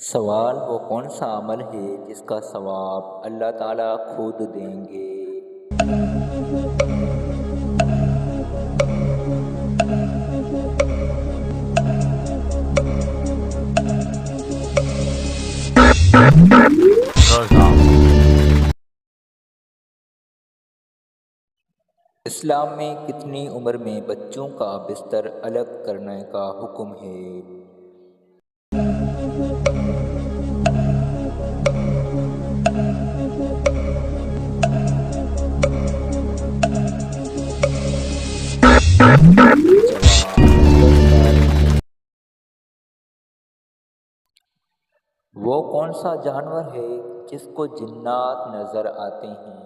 सवाल वो कौन सा अमल है जिसका सवाब अल्लाह ताला खुद देंगे। इस्लाम में कितनी उम्र में बच्चों का बिस्तर अलग करने का हुक्म है। जवाब, वो कौन सा जानवर है जिसको जिन्नात नजर आते हैं।